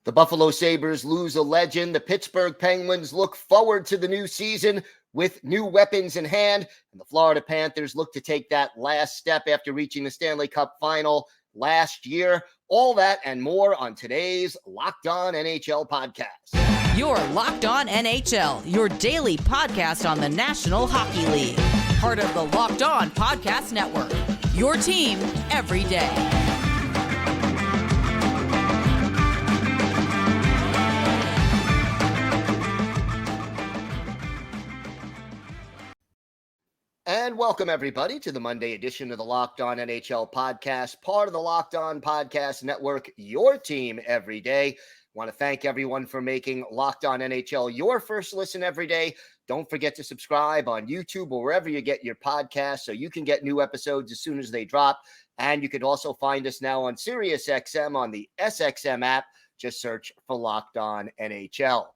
The Buffalo Sabres lose a legend. The Pittsburgh Penguins look forward to the new season with new weapons in hand. And the Florida Panthers look to take that last step after reaching the Stanley Cup Final last year. All that and more on today's Locked On NHL podcast. You're Locked On NHL, your daily podcast on the National Hockey League. Part of the Locked On Podcast Network, your team every day. And welcome, everybody, to the Monday edition of the Locked On NHL podcast, part of the Locked On Podcast Network, your team every day. Want to thank everyone for making Locked On NHL your first listen every day. Don't forget to subscribe on YouTube or wherever you get your podcasts so you can get new episodes as soon as they drop. And you can also find us now on SiriusXM on the SXM app. Just search for Locked On NHL.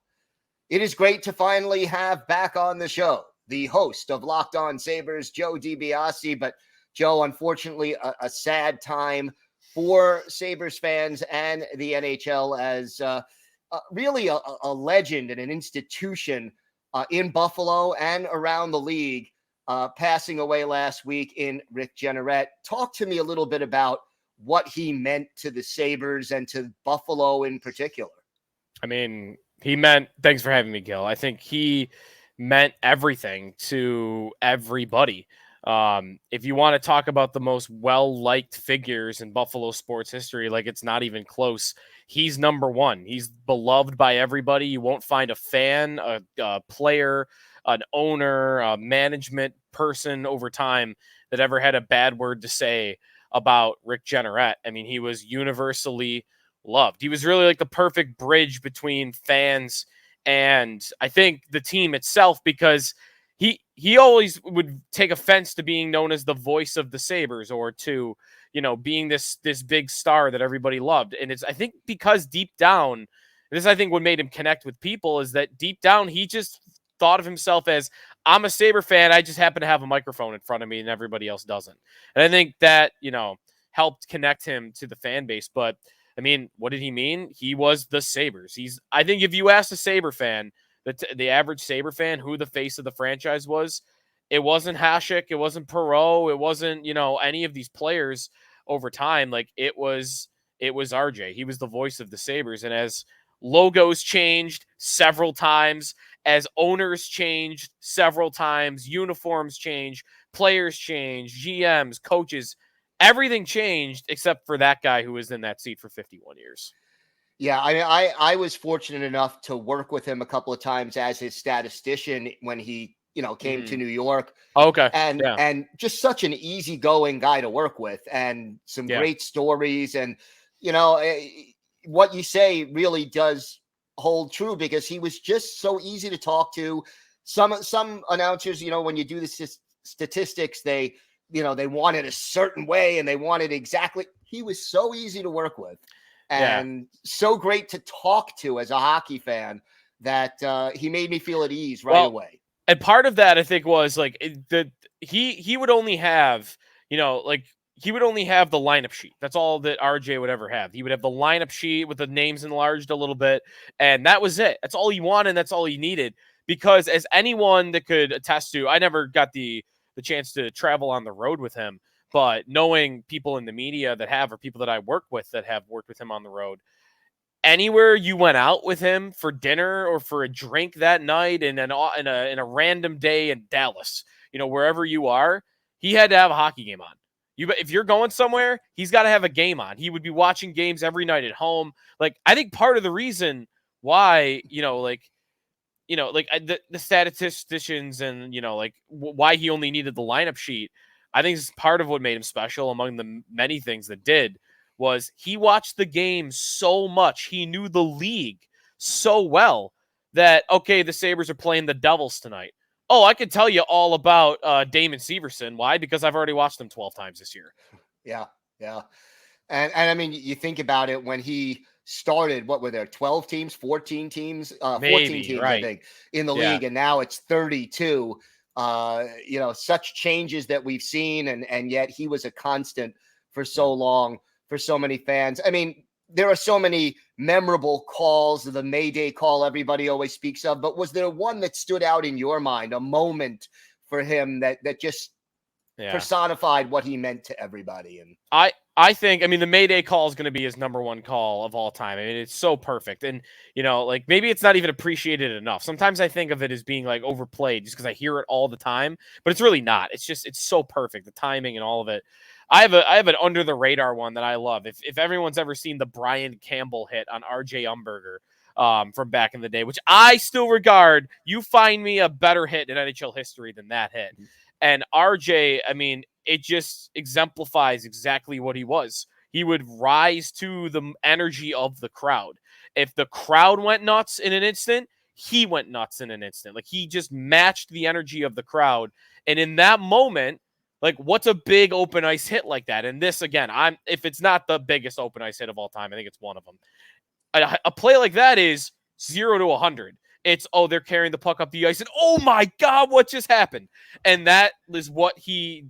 It is great to finally have back on the show the host of Locked On Sabres, Joe DiBiasi. But Joe, unfortunately, a sad time for Sabres fans and the NHL as really a legend and an institution in Buffalo and around the league passing away last week in Rick Jenneret. Talk to me a little bit about what he meant to the Sabres and to Buffalo in particular. I mean, thanks for having me, Gil. I think he meant everything to everybody. If you want to talk about the most well-liked figures in Buffalo sports history, like it's not even close. He's number one. He's beloved by everybody. You won't find a fan, a player, an owner, a management person over time that ever had a bad word to say about Rick Jenneret. I mean, he was universally loved. He was really like the perfect bridge between fans and I think the team itself, because he always would take offense to being known as the voice of the Sabres or to, being this big star that everybody loved. And it's, I think, because deep down, this, I think, what made him connect with people is that deep down, he just thought of himself as, I'm a Sabre fan. I just happen to have a microphone in front of me and everybody else doesn't. And I think that, helped connect him to the fan base. But I mean, what did he mean? He was the Sabres. I think if you asked a Sabre fan, the average Sabre fan, who the face of the franchise was, it wasn't Hasek, it wasn't Perreault, it wasn't, any of these players over time. Like it was RJ. He was the voice of the Sabres. And as logos changed several times, as owners changed several times, uniforms changed, players changed, GMs, coaches, everything changed except for that guy who was in that seat for 51 years. Yeah, I mean, I was fortunate enough to work with him a couple of times as his statistician when he, came to New York. Okay. And just such an easygoing guy to work with and some great stories. And, what you say really does hold true because he was just so easy to talk to. Some announcers, when you do the statistics, they wanted a certain way and they wanted exactly. He was so easy to work with and so great to talk to as a hockey fan that he made me feel at ease right away. And part of that, I think, was like he would only have, he would only have the lineup sheet. That's all that RJ would ever have. He would have the lineup sheet with the names enlarged a little bit. And that was it. That's all he wanted. And that's all he needed. Because as anyone that could attest to, I never got the chance to travel on the road with him, but knowing people in the media that have, or people that I work with that have worked with him on the road, anywhere you went out with him for dinner or for a drink that night in a random day in Dallas, wherever you are, he had to have a hockey game on. If you're going somewhere, he's got to have a game on. He would be watching games every night at home. Like, I think part of the reason why, the statisticians and, why he only needed the lineup sheet, I think is part of what made him special among the many things that did was he watched the game so much. He knew the league so well that, okay, the Sabres are playing the Devils tonight. Oh, I can tell you all about Damon Severson. Why? Because I've already watched them 12 times this year. Yeah. And I mean, you think about it when he started, what were there, 12 teams, 14 teams, 14 teams, right. I think, in the league, and now it's 32. Such changes that we've seen, and yet he was a constant for so long, for so many fans. I mean, there are so many memorable calls, the Mayday call everybody always speaks of, but was there one that stood out in your mind, a moment for him that just personified what he meant to everybody? And I think, I mean, the Mayday call is going to be his number one call of all time. I mean, it's so perfect. And, you know, like maybe it's not even appreciated enough. Sometimes I think of it as being like overplayed just because I hear it all the time, but it's really not. It's just, it's so perfect. The timing and all of it. I have an under the radar one that I love. If everyone's ever seen the Brian Campbell hit on RJ Umberger from back in the day, which I still regard, you find me a better hit in NHL history than that hit. And RJ, I mean, it just exemplifies exactly what he was. He would rise to the energy of the crowd. If the crowd went nuts in an instant, he went nuts in an instant. Like, he just matched the energy of the crowd. And in that moment, like, what's a big open ice hit like that? And this, again, if it's not the biggest open ice hit of all time, I think it's one of them. A play like that is 0 to 100. It's, oh, they're carrying the puck up the ice, and oh my God, what just happened? And that is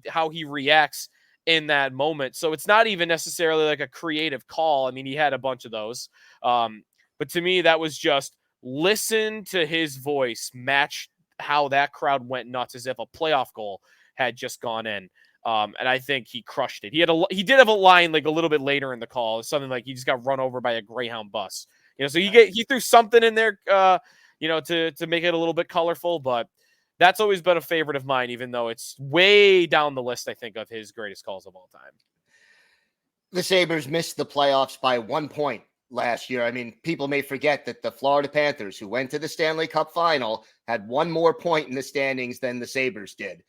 how he reacts in that moment. So it's not even necessarily like a creative call. I mean, he had a bunch of those. But to me, that was just listen to his voice match how that crowd went nuts as if a playoff goal had just gone in. And I think he crushed it. He did have a line like a little bit later in the call, something like he just got run over by a Greyhound bus. You know, so he threw something in there, you know, to make it a little bit colorful, but that's always been a favorite of mine, even though it's way down the list, I think, of his greatest calls of all time. The Sabres missed the playoffs by 1 point last year. I mean, people may forget that the Florida Panthers, who went to the Stanley Cup Final, had one more point in the standings than the Sabres did.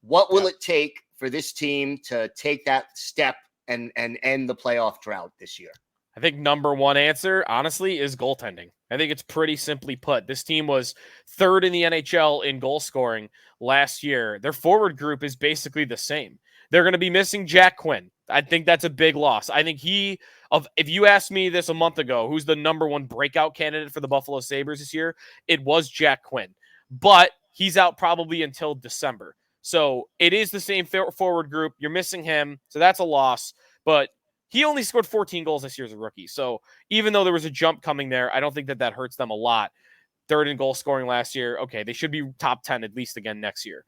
What will it take for this team to take that step and end the playoff drought this year? I think number one answer, honestly, is goaltending. I think it's pretty simply put. This team was third in the NHL in goal scoring last year. Their forward group is basically the same. They're going to be missing Jack Quinn. I think that's a big loss. I think if you asked me this a month ago, who's the number one breakout candidate for the Buffalo Sabres this year, it was Jack Quinn. But he's out probably until December. So it is the same forward group. You're missing him, so that's a loss. But he only scored 14 goals this year as a rookie. So even though there was a jump coming there, I don't think that hurts them a lot. Third in goal scoring last year. Okay, they should be top 10 at least again next year.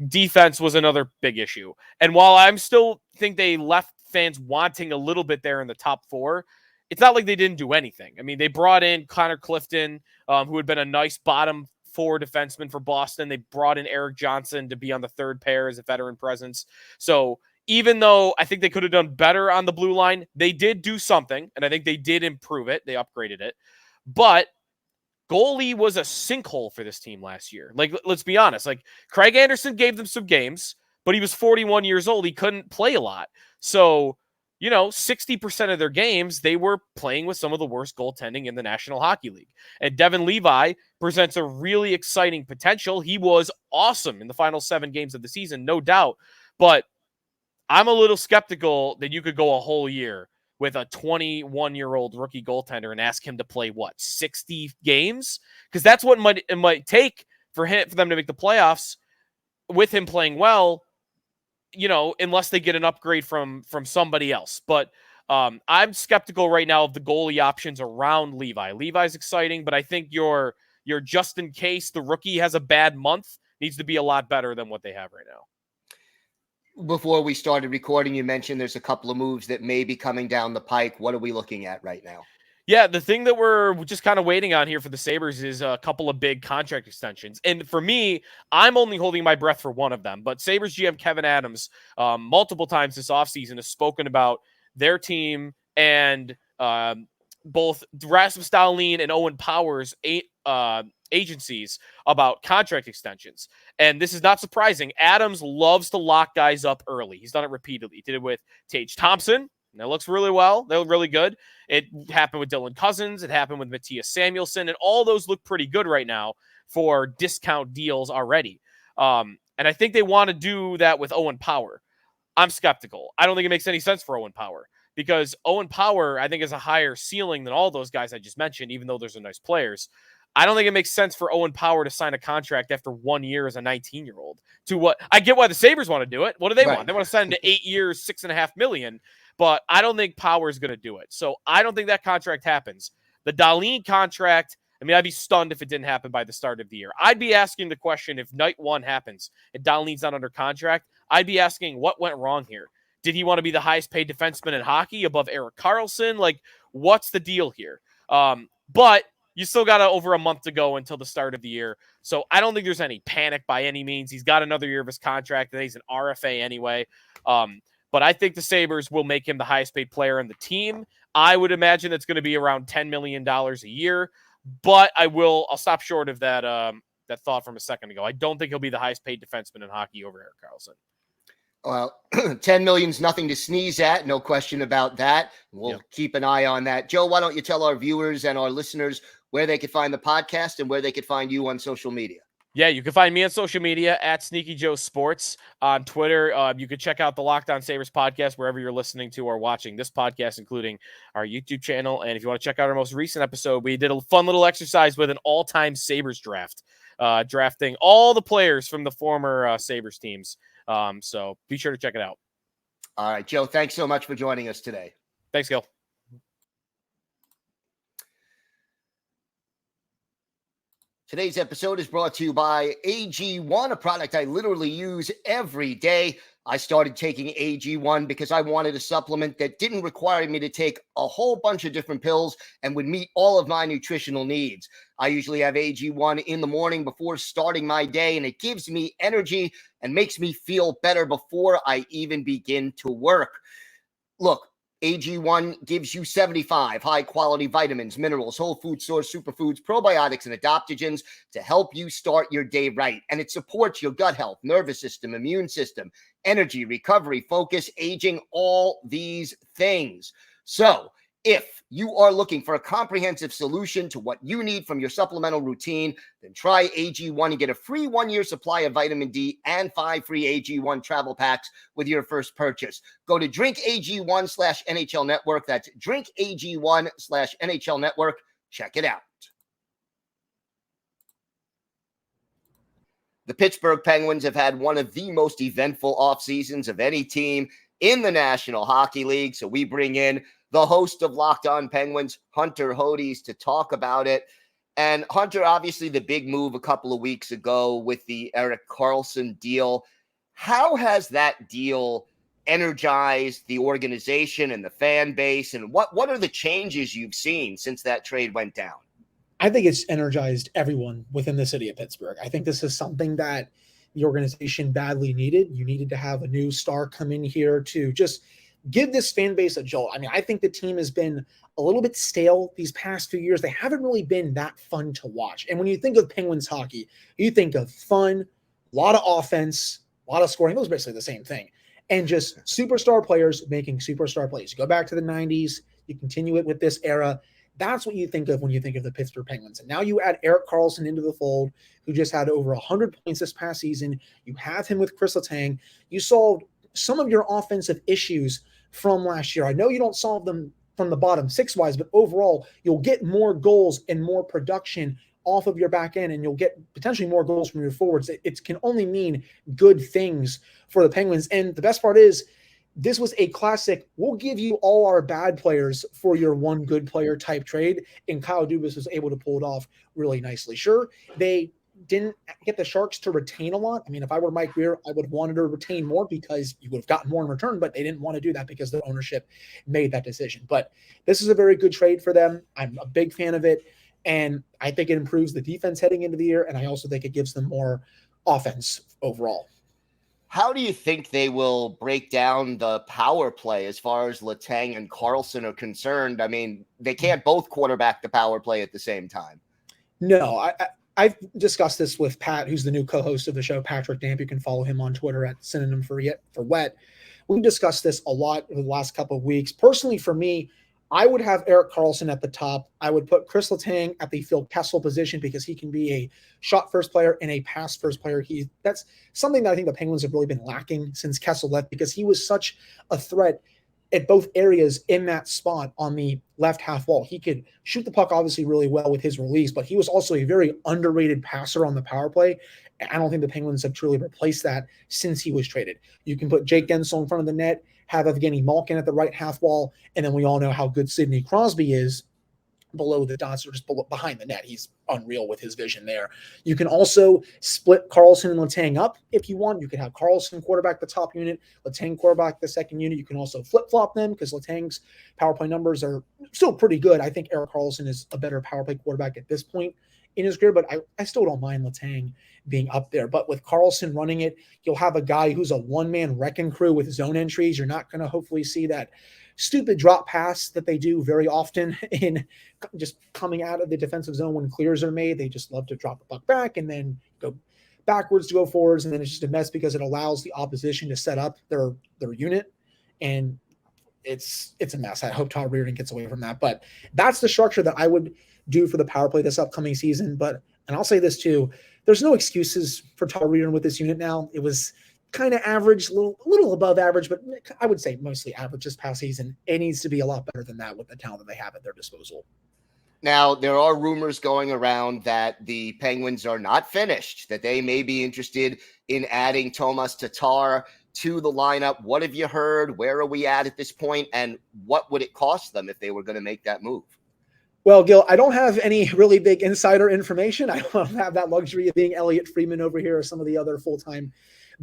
Defense was another big issue. And while I'm still think they left fans wanting a little bit there in the top four, it's not like they didn't do anything. I mean, they brought in Connor Clifton, who had been a nice bottom four defenseman for Boston. They brought in Erik Johnson to be on the third pair as a veteran presence. So even though I think they could have done better on the blue line, they did do something, and I think they did improve it. They upgraded it. But goalie was a sinkhole for this team last year. Like, let's be honest. Like, Craig Anderson gave them some games, but he was 41 years old. He couldn't play a lot. So, you know, 60% of their games, they were playing with some of the worst goaltending in the National Hockey League. And Devin Levi presents a really exciting potential. He was awesome in the final 7 games of the season, no doubt. But I'm a little skeptical that you could go a whole year with a 21-year-old rookie goaltender and ask him to play, 60 games? Because that's what it might take for them to make the playoffs with him playing well, you know, unless they get an upgrade from somebody else. But I'm skeptical right now of the goalie options around Levi. Levi's exciting, but I think your just in case the rookie has a bad month needs to be a lot better than what they have right now. Before we started recording, you mentioned there's a couple of moves that may be coming down the pike. What are we looking at right now? Yeah, the thing that we're just kind of waiting on here for the Sabres is a couple of big contract extensions. And for me, I'm only holding my breath for one of them. But Sabres GM Kevin Adams, multiple times this offseason, has spoken about their team and both Rasmus Dahlin and Owen Powers agencies about contract extensions. And this is not surprising. Adams loves to lock guys up early. He's done it repeatedly. He did it with Tage Thompson. And that looks really well. They look really good. It happened with Dylan Cousins. It happened with Matthias Samuelsson. And all those look pretty good right now for discount deals already. And I think they want to do that with Owen Power. I'm skeptical. I don't think it makes any sense for Owen Power because Owen Power, I think, is a higher ceiling than all those guys I just mentioned, even though those are nice players. I don't think it makes sense for Owen Power to sign a contract after 1 year as a 19-year-old. To what I get why the Sabres want to do it. What do they want? They want to sign him to 8 years, $6.5 million. but I don't think Power is going to do it. So I don't think that contract happens. The Dahlin contract, I mean, I'd be stunned if it didn't happen by the start of the year. I'd be asking the question, if night one happens and Dahlin's not under contract, I'd be asking what went wrong here. Did he want to be the highest paid defenseman in hockey above Erik Karlsson? Like, what's the deal here? But you still got over a month to go until the start of the year. So I don't think there's any panic by any means. He's got another year of his contract, and he's an RFA anyway. But I think the Sabres will make him the highest paid player on the team. I would imagine it's going to be around $10 million a year, but I'll stop short of that thought from a second ago. I don't think he'll be the highest paid defenseman in hockey over Erik Karlsson. Well, 10 million's nothing to sneeze at. No question about that. We'll keep an eye on that. Joe, why don't you tell our viewers and our listeners where they could find the podcast and where they could find you on social media? Yeah, you can find me on social media at Sneaky Joe Sports on Twitter. You can check out the Locked On Sabres podcast wherever you're listening to or watching this podcast, including our YouTube channel. And if you want to check out our most recent episode, we did a fun little exercise with an all-time Sabres draft, drafting all the players from the former Sabres teams. So be sure to check it out. All right, Joe, thanks so much for joining us today. Thanks, Gil. Today's episode is brought to you by AG1, a product I literally use every day. I started taking AG1 because I wanted a supplement that didn't require me to take a whole bunch of different pills and would meet all of my nutritional needs. I usually have AG1 in the morning before starting my day, and it gives me energy and makes me feel better before I even begin to work. Look, AG1 gives you 75 high-quality vitamins, minerals, whole food source, superfoods, probiotics, and adaptogens to help you start your day right. And it supports your gut health, nervous system, immune system, energy, recovery, focus, aging, all these things. So if you are looking for a comprehensive solution to what you need from your supplemental routine, then try AG1 and get a free 1-year supply of vitamin D and 5 free AG1 travel packs with your first purchase. Go to drinkag1/NHL Network. That's drinkag1/NHL Network. Check it out. The Pittsburgh Penguins have had one of the most eventful off seasons of any team in the National Hockey League. So we bring in the host of Locked On Penguins, Hunter Hodies, to talk about it. And Hunter, obviously the big move a couple of weeks ago with the Erik Karlsson deal. How has that deal energized the organization and the fan base? And what are the changes you've seen since that trade went down? I think it's energized everyone within the city of Pittsburgh. I think this is something that the organization badly needed. You needed to have a new star come in here to just give this fan base a jolt. I mean, I think the team has been a little bit stale these past few years. They haven't really been that fun to watch. And when you think of Penguins hockey, you think of fun, a lot of offense, a lot of scoring. It was basically the same thing. And just superstar players making superstar plays. You go back to the 90s, you continue it with this era. That's what you think of when you think of the Pittsburgh Penguins. And now you add Erik Karlsson into the fold, who just had over 100 points this past season. You have him with Chris Letang. You solved some of your offensive issues from last year. I know you don't solve them from the bottom six-wise, but overall, you'll get more goals and more production off of your back end, and you'll get potentially more goals from your forwards. It can only mean good things for the Penguins. And the best part is, this was a classic, we'll give you all our bad players for your one good player type trade, and Kyle Dubas was able to pull it off really nicely. Sure, they didn't get the Sharks to retain a lot. I mean, if I were Mike Weir, I would have wanted to retain more because you would have gotten more in return, but they didn't want to do that because the ownership made that decision. But this is a very good trade for them. I'm a big fan of it, and I think it improves the defense heading into the year, and I also think it gives them more offense overall. How do you think they will break down the power play as far as Letang and Karlsson are concerned? I mean, they can't both quarterback the power play at the same time. No, I've discussed this with Pat, who's the new co-host of the show, Patrick Damp. You can follow him on Twitter at synonym for wet. We've discussed this a lot over the last couple of weeks. Personally, for me, I would have Erik Karlsson at the top. I would put Chris Letang at the Phil Kessel position because he can be a shot first player and a pass first player. That's something that I think the Penguins have really been lacking since Kessel left, because he was such a threat at both areas in that spot on the left half wall. He could shoot the puck obviously really well with his release, but he was also a very underrated passer on the power play. I don't think the Penguins have truly replaced that since he was traded. You can put Jake Gensel in front of the net. have Evgeny Malkin at the right half wall, and then we all know how good Sidney Crosby is below the dots or just behind the net. He's unreal with his vision there. You can also split Karlsson and Letang up if you want. You could have Karlsson quarterback the top unit, Letang quarterback the second unit. You can also flip-flop them because Letang's power play numbers are still pretty good. I think Erik Karlsson is a better power play quarterback at this point in his career, but I still don't mind Letang being up there. But with Karlsson running it, you'll have a guy who's a one-man wrecking crew with his own entries. You're not going to hopefully see that stupid drop pass that they do very often in just coming out of the defensive zone when clears are made. They just love to drop the puck back and then go backwards to go forwards, and then it's just a mess because it allows the opposition to set up their unit, and it's a mess. I hope Todd Reirden gets away from that, but that's the structure that I would do for the power play this upcoming season. And I'll say this too, there's no excuses for Todd Reirden with this unit now. It was kind of average, a little above average, but I would say mostly average this past season. It needs to be a lot better than that with the talent that they have at their disposal. Now, there are rumors going around that the Penguins are not finished, that they may be interested in adding Tomas Tatar to the lineup. What have you heard? Where are we at this point? And what would it cost them if they were going to make that move? Well, Gil, I don't have any really big insider information. I don't have that luxury of being Elliot Friedman over here or some of the other full-time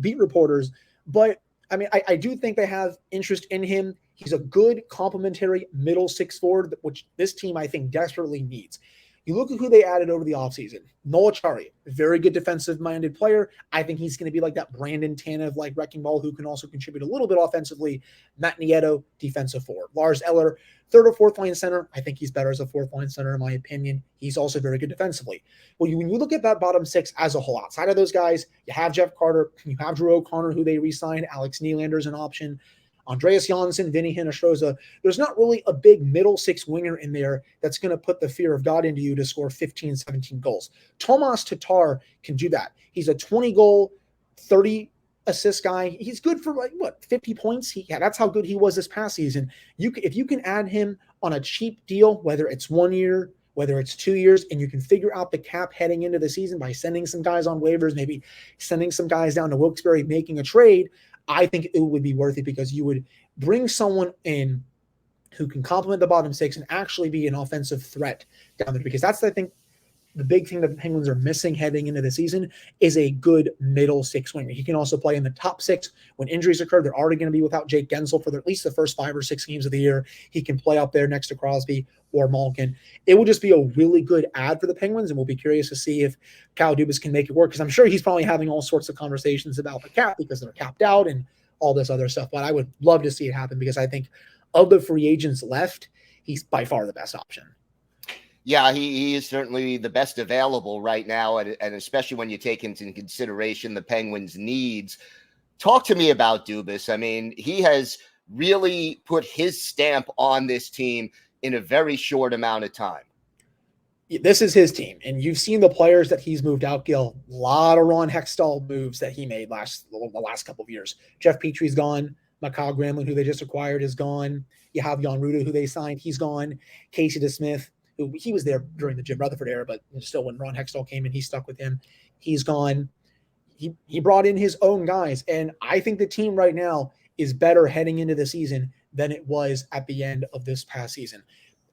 beat reporters. But, I mean, I do think they have interest in him. He's a good complementary middle six forward, which this team, I think, desperately needs. You look at who they added over the offseason. Noel Acciari, very good defensive-minded player. I think he's going to be like that Brandon Tanev-like wrecking ball who can also contribute a little bit offensively. Matt Nieto, defensive forward. Lars Eller, third or fourth line center. I think he's better as a fourth line center, in my opinion. He's also very good defensively. Well, when you look at that bottom six as a whole, outside of those guys, you have Jeff Carter, you have Drew O'Connor, who they re-signed. Alex Nylander's an option. Andreas Janssen, Vinny Hinostroza. There's not really a big middle six winger in there that's going to put the fear of God into you to score 15, 17 goals. Tomas Tatar can do that. He's a 20-goal, 30-assist guy. He's good for, 50 points? That's how good he was this past season. If you can add him on a cheap deal, whether it's 1 year, whether it's 2 years, and you can figure out the cap heading into the season by sending some guys on waivers, maybe sending some guys down to Wilkes-Barre, making a trade, I think it would be worth it because you would bring someone in who can complement the bottom six and actually be an offensive threat down there, because that's, I think, the big thing that the Penguins are missing heading into the season is a good middle six winger. He can also play in the top six when injuries occur. They're already going to be without Jake Gensel for at least the first 5 or 6 games of the year. He can play up there next to Crosby or Malkin. It will just be a really good ad for the Penguins, and we'll be curious to see if Kyle Dubas can make it work, because I'm sure he's probably having all sorts of conversations about the cap because they're capped out and all this other stuff. But I would love to see it happen because I think of the free agents left, he's by far the best option. Yeah, he is certainly the best available right now, and especially when you take into consideration the Penguins' needs. Talk to me about Dubas. I mean, he has really put his stamp on this team in a very short amount of time. This is his team, and you've seen the players that he's moved out, Gil. A lot of Ron Hextall moves that he made the last couple of years. Jeff Petry's gone. Mikhail Gramlin, who they just acquired, is gone. You have Jan Ruda, who they signed. He's gone. Casey DeSmith, who he was there during the Jim Rutherford era, but still when Ron Hextall came in, he stuck with him. He's gone. He brought in his own guys, and I think the team right now is better heading into the season than it was at the end of this past season.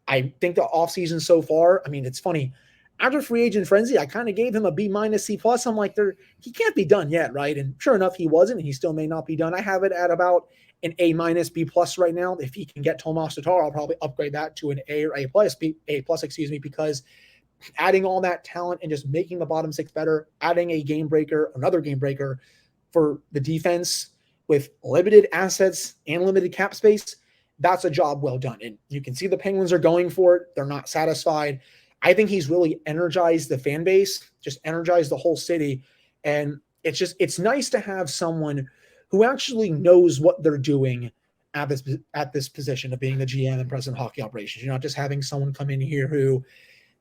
I think the offseason so far, I mean, it's funny. After free agent frenzy, I kind of gave him a B- C+. I'm like, he can't be done yet, right? And sure enough, he wasn't, and he still may not be done. I have it at about an A-, B+ right now. If he can get Tomas Tatar, I'll probably upgrade that to an A or A+, because adding all that talent and just making the bottom six better, adding another game breaker for the defense with limited assets and limited cap space, that's a job well done. And you can see the Penguins are going for it. They're not satisfied. I think he's really energized the fan base, just energized the whole city. And it's nice to have someone who actually knows what they're doing at this position of being the GM and president of hockey operations. You're not just having someone come in here who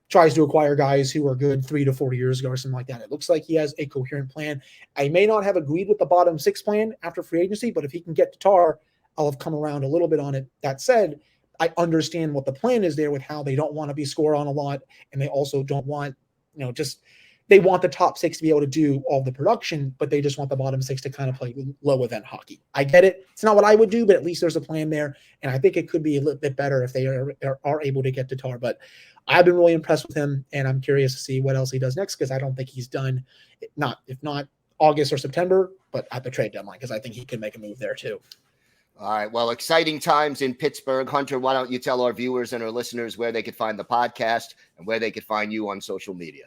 tries to acquire guys who are good 3 to 4 years ago or something like that. It looks like he has a coherent plan. I may not have agreed with the bottom six plan after free agency, but if he can get Tatar, I'll have come around a little bit on it. That said, I understand what the plan is there with how they don't want to be scored on a lot, and they also don't want, they want the top six to be able to do all the production, but they just want the bottom six to kind of play low event hockey. I get it. It's not what I would do, but at least there's a plan there. And I think it could be a little bit better if they are able to get Tatar. But I've been really impressed with him, and I'm curious to see what else he does next, because I don't think he's done, if not August or September, but at the trade deadline, because I think he could make a move there too. All right. Well, exciting times in Pittsburgh. Hunter, why don't you tell our viewers and our listeners where they could find the podcast and where they could find you on social media?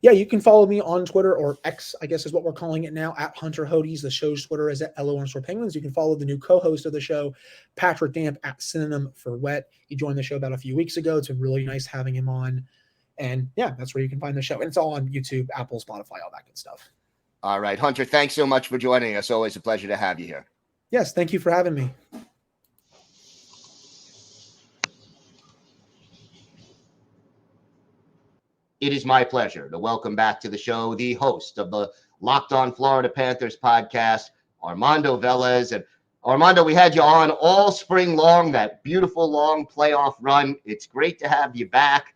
Yeah, you can follow me on Twitter, or X, I guess is what we're calling it now, at Hunter Hodies. The show's Twitter is at @LO_Penguins. You can follow the new co-host of the show, Patrick Damp, at Synonym for Wet. He joined the show about a few weeks ago. It's been really nice having him on. And yeah, that's where you can find the show. And it's all on YouTube, Apple, Spotify, all that good stuff. All right. Hunter, thanks so much for joining us. Always a pleasure to have you here. Yes, thank you for having me. It is my pleasure to welcome back to the show the host of the Locked On Florida Panthers podcast, Armando Velez. And Armando, we had you on all spring long, that beautiful long playoff run. It's great to have you back.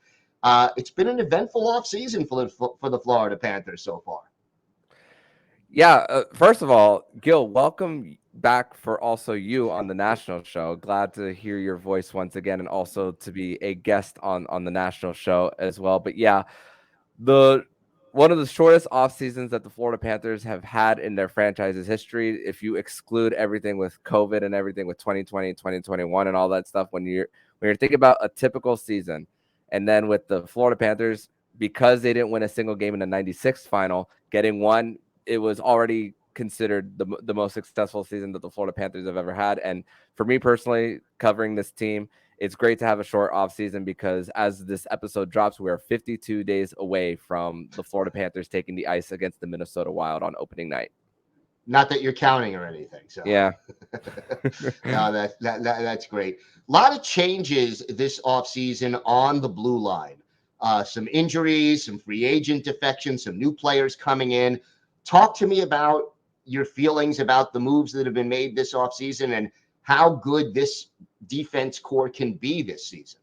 It's been an eventful offseason for the Florida Panthers so far. Yeah, first of all, Gil, welcome back for also you on the national show. Glad to hear your voice once again, and also to be a guest on the national show as well. But yeah, one of the shortest off seasons that the Florida Panthers have had in their franchise's history, if you exclude everything with COVID and everything with 2020, 2021 and all that stuff, when you're thinking about a typical season, and then with the Florida Panthers, because they didn't win a single game in the 96 final, getting one, it was already considered the most successful season that the Florida Panthers have ever had. And for me personally, covering this team, it's great to have a short offseason, because as this episode drops, we are 52 days away from the Florida Panthers taking the ice against the Minnesota Wild on opening night. Not that you're counting or anything. So yeah. No, that's great. A lot of changes this offseason on the blue line. Some injuries, some free agent defections, some new players coming in. Talk to me about your feelings about the moves that have been made this offseason and how good this defense core can be this season.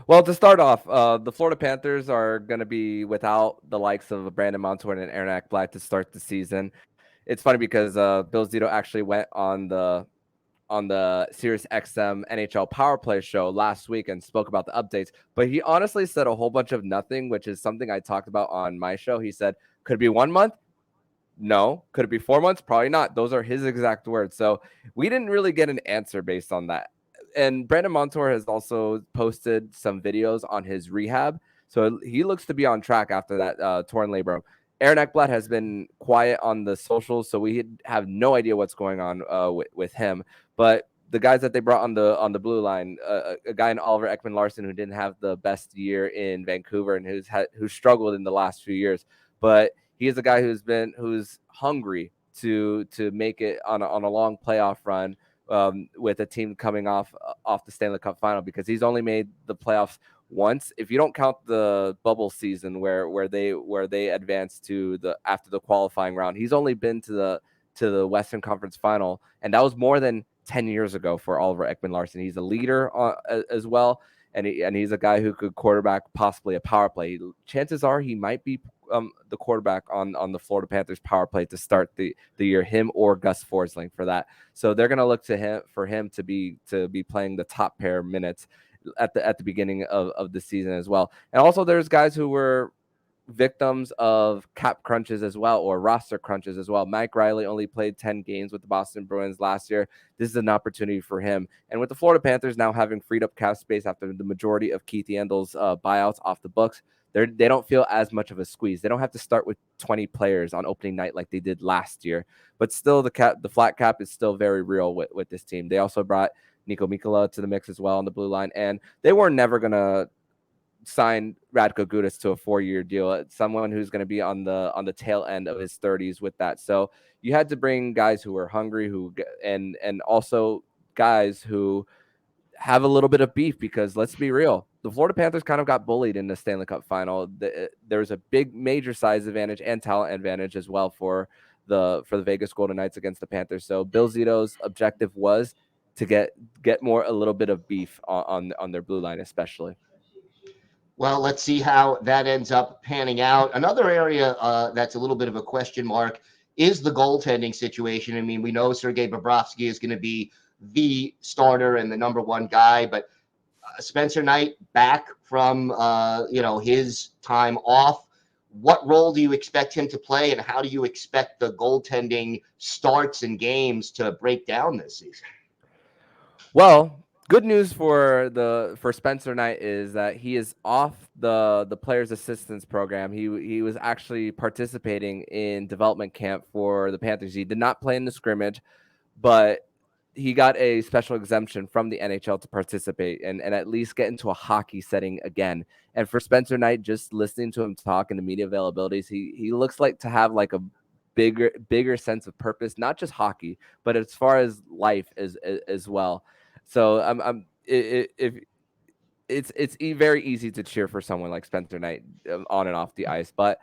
Well, to start off, the Florida Panthers are going to be without the likes of Brandon Montour and Aaron Ekblad to start the season. It's funny because Bill Zito actually went on the Sirius XM NHL Power Play show last week and spoke about the updates, but he honestly said a whole bunch of nothing, which is something I talked about on my show. He said, could it be 1 month? No. Could it be 4 months? Probably not. Those are his exact words. So we didn't really get an answer based on that. And Brandon Montour has also posted some videos on his rehab. So he looks to be on track after that torn labrum. Aaron Ekblad has been quiet on the socials, so we have no idea what's going on with him. But the guys that they brought on the blue line, a guy in Oliver Ekman-Larsson who didn't have the best year in Vancouver and who's struggled in the last few years, but he is a guy who's hungry to make it on a long playoff run with a team coming off the Stanley Cup Final, because he's only made the playoffs once, if you don't count the bubble season where they advanced to after the qualifying round. He's only been to the Western Conference Final, and that was more than 10 years ago for Oliver Ekman-Larsson. He's a leader as well, and he's a guy who could quarterback possibly a power play. Chances are he might be the quarterback on the Florida Panthers power play to start the year, him or Gus Forsling for that. So they're going to look to him to be playing the top pair minutes at the beginning of the season as well. And also there's guys who were victims of cap crunches as well, or roster crunches as well. Mike Riley only played 10 games with the Boston Bruins last year. This is an opportunity for him. And with the Florida Panthers now having freed up cap space after the majority of Keith Yandel's buyouts off the books, they don't feel as much of a squeeze. They don't have to start with 20 players on opening night like they did last year. But still, the flat cap is still very real with this team. They also brought Nico Mikkola to the mix as well on the blue line, and they were never going to sign Radko Gudas to a 4-year deal. It's someone who's going to be on the tail end of his 30s with that. So you had to bring guys who were hungry, and also guys who have a little bit of beef, because let's be real, the Florida Panthers kind of got bullied in the Stanley Cup Final. There was a big major size advantage and talent advantage as well for the Vegas Golden Knights against the Panthers. So Bill Zito's objective was to get a little bit of beef on their blue line especially. Well, let's see how that ends up panning out. Another area that's a little bit of a question mark is the goaltending situation. I mean, we know Sergei Bobrovsky is going to be the starter and the number one guy, but Spencer Knight back from his time off. What role do you expect him to play, and how do you expect the goaltending starts and games to break down this season? Well, good news for Spencer Knight is that he is off the players assistance program. He was actually participating in development camp for the Panthers. He did not play in the scrimmage, but he got a special exemption from the NHL to participate and at least get into a hockey setting again. And for Spencer Knight, just listening to him talk in the media availabilities, he looks like to have like a bigger sense of purpose, not just hockey, but as far as life as well. So it's very easy to cheer for someone like Spencer Knight on and off the ice, but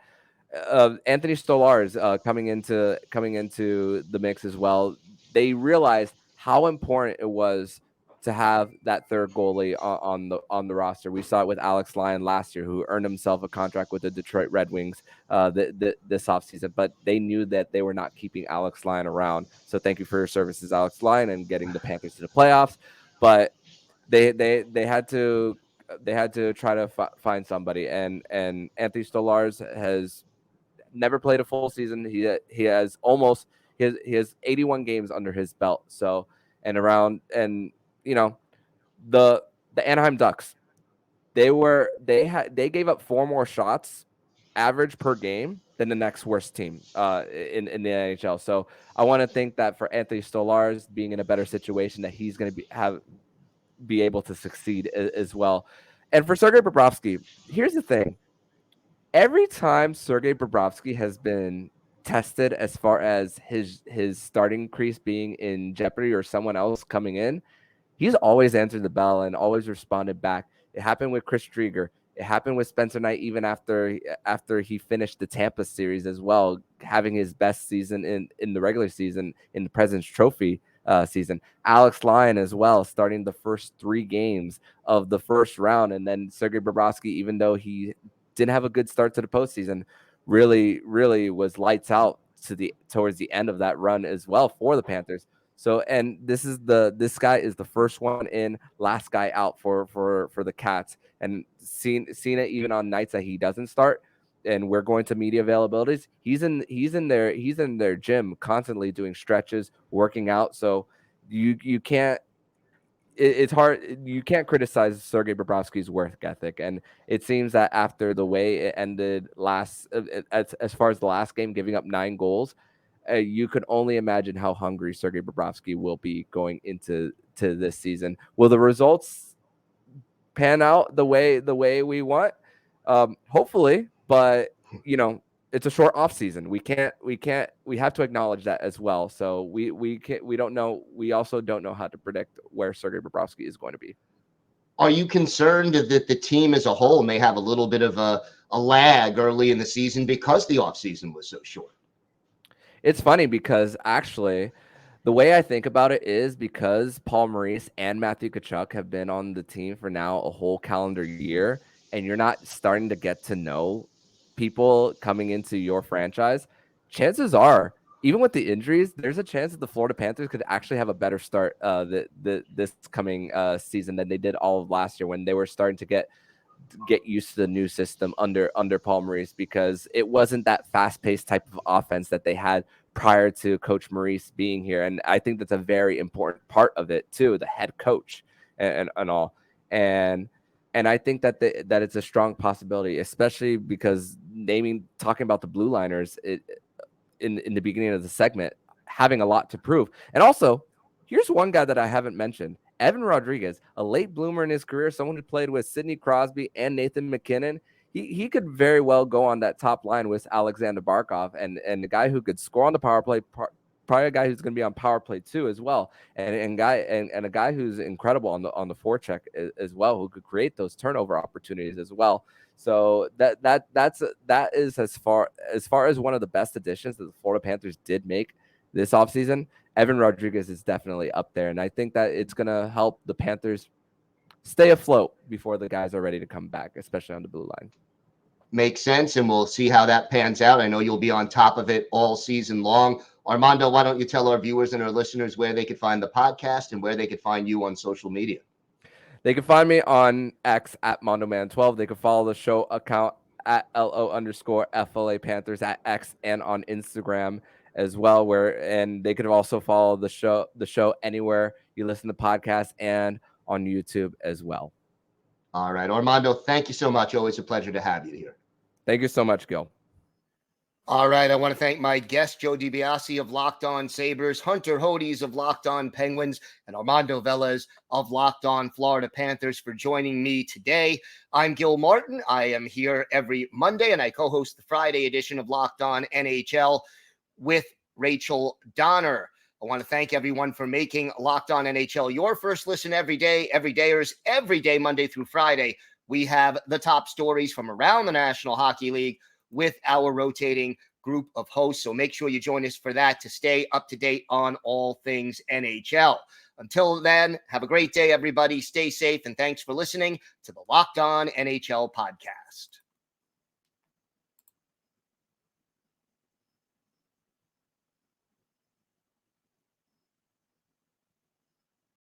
Anthony Stolarz coming into the mix as well. They realized how important it was to have that third goalie on the roster. We saw it with Alex Lyon last year, who earned himself a contract with the Detroit Red Wings this offseason, but they knew that they were not keeping Alex Lyon around. So thank you for your services, Alex Lyon, and getting the Panthers to the playoffs. But they had to try to find somebody, and Anthony Stolarz has never played a full season. He has 81 games under his belt. So the Anaheim Ducks, they gave up 4 more shots average per game than the next worst team in the NHL. So I want to think that for Anthony Stolarz being in a better situation, that he's going to be able to succeed as well. And for Sergei Bobrovsky, here's the thing. Every time Sergei Bobrovsky has been tested as far as his starting crease being in jeopardy or someone else coming in, he's always answered the bell and always responded back. It happened with Chris Drieger. It happened with Spencer Knight even after he finished the Tampa series as well, having his best season in the regular season in the President's Trophy season. Alex Lyon as well, starting the first 3 games of the first round. And then Sergei Bobrovsky, even though he didn't have a good start to the postseason, really was lights out towards the end of that run as well for the Panthers. So, and this guy is the first one in, last guy out for the Cats, and seeing it even on nights that he doesn't start, and we're going to media availabilities, he's in their gym constantly doing stretches, working out. So you can't. It's hard. You can't criticize Sergei Bobrovsky's work ethic, and it seems that after the way it ended as far as the last game, giving up 9 goals, you could only imagine how hungry Sergei Bobrovsky will be going into this season. Will the results pan out the way we want? Hopefully, but it's a short off season. We have to acknowledge that as well. So we don't know. We also don't know how to predict where Sergei Bobrovsky is going to be. Are you concerned that the team as a whole may have a little bit of a lag early in the season because the off season was so short? It's funny because actually the way I think about it is because Paul Maurice and Matthew Tkachuk have been on the team for now a whole calendar year, and you're not starting to get to know people coming into your franchise, chances are, even with the injuries, there's a chance that the Florida Panthers could actually have a better start this coming season than they did all of last year, when they were starting to get used to the new system under Paul Maurice, because it wasn't that fast-paced type of offense that they had prior to Coach Maurice being here. And I think that's a very important part of it too, the head coach and all. And I think that that it's a strong possibility, especially because talking about the Blue Liners in the beginning of the segment, having a lot to prove. And also, here's one guy that I haven't mentioned, Evan Rodriguez, a late bloomer in his career, someone who played with Sidney Crosby and Nathan McKinnon. He could very well go on that top line with Alexander Barkov, and the guy who could score on the power play, probably a guy who's going to be on power play too as well, and a guy who's incredible on the forecheck as well, who could create those turnover opportunities as well. So that is as far as one of the best additions that the Florida Panthers did make this offseason. Evan Rodriguez is definitely up there, and I think that it's going to help the Panthers stay afloat before the guys are ready to come back, especially on the blue line. Makes sense, and we'll see how that pans out. I know you'll be on top of it all season long. Armando, why don't you tell our viewers and our listeners where they could find the podcast and where they could find you on social media? They can find me on X at MondoMan12. They can follow the show account at LO_FLA Panthers at X and on Instagram as well. And they could also follow the show anywhere you listen to podcasts and on YouTube as well. All right, Armando, thank you so much. Always a pleasure to have you here. Thank you so much, Gil. All right, I want to thank my guest, Joe DiBiasi of Locked On Sabres, Hunter Hodies of Locked On Penguins, and Armando Velez of Locked On Florida Panthers for joining me today. I'm Gil Martin. I am here every Monday, and I co-host the Friday edition of Locked On NHL with Rachel Donner. I want to thank everyone for making Locked On NHL your first listen every day, everydayers, every day, Monday through Friday. We have the top stories from around the National Hockey League with our rotating group of hosts. So make sure you join us for that to stay up to date on all things NHL. Until then, have a great day, everybody. Stay safe, and thanks for listening to the Locked On NHL podcast.